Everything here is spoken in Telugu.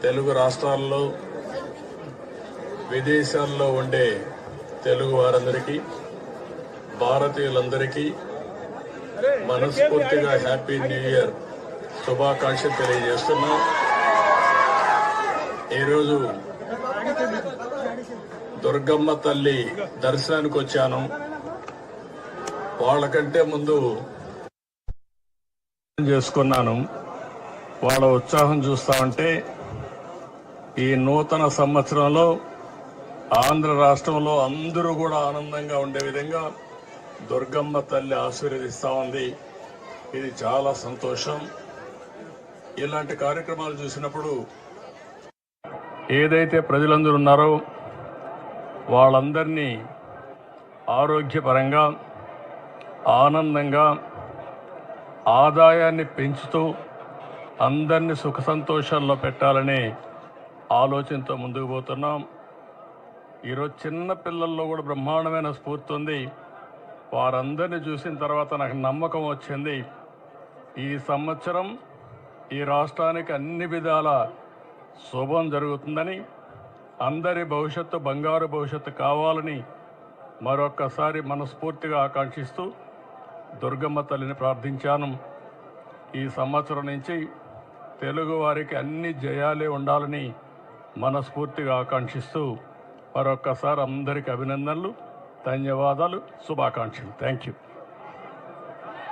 తెలుగు రాష్ట్రాల్లో విదేశాల్లో ఉండే తెలుగు వారందరికీ భారతీయులందరికీ మనస్ఫూర్తిగా హ్యాపీ న్యూ ఇయర్ శుభాకాంక్షలు తెలియజేస్తున్నా. ఈరోజు దుర్గమ్మ తల్లి దర్శనానికి వచ్చాను. వాళ్ళకంటే ముందు చేసుకున్నాను. వాళ్ళ ఉత్సాహం చూస్తా ఉంటే ఈ నూతన సంవత్సరంలో ఆంధ్ర రాష్ట్రంలో అందరూ కూడా ఆనందంగా ఉండే విధంగా దుర్గమ్మ తల్లి ఆశీర్వదిస్తా ఉంది. ఇది చాలా సంతోషం. ఇలాంటి కార్యక్రమాలు చూసినప్పుడు ఏదైతే ప్రజలందరూ ఉన్నారో వాళ్ళందరినీ ఆరోగ్యపరంగా ఆనందంగా ఆదాయాన్ని పెంచుతూ అందరినీ సుఖ సంతోషాల్లో పెట్టాలనే ఆలోచనతో ముందుకు పోతున్నాం. ఈరోజు చిన్న పిల్లల్లో కూడా బ్రహ్మాండమైన స్ఫూర్తి ఉంది. వారందరినీ చూసిన తర్వాత నాకు నమ్మకం వచ్చింది, ఈ సంవత్సరం ఈ రాష్ట్రానికి అన్ని విధాల శుభం జరుగుతుందని, అందరి భవిష్యత్తు బంగారు భవిష్యత్తు కావాలని మరొక్కసారి మనస్ఫూర్తిగా ఆకాంక్షిస్తూ దుర్గమ్మ తల్లిని ప్రార్థించాను. ఈ సంవత్సరం నుంచి తెలుగు వారికి అన్ని జయాలే ఉండాలని మనస్ఫూర్తిగా ఆకాంక్షిస్తూ మరొక్కసారి అందరికీ అభినందనలు, ధన్యవాదాలు, శుభాకాంక్షలు. Thank you.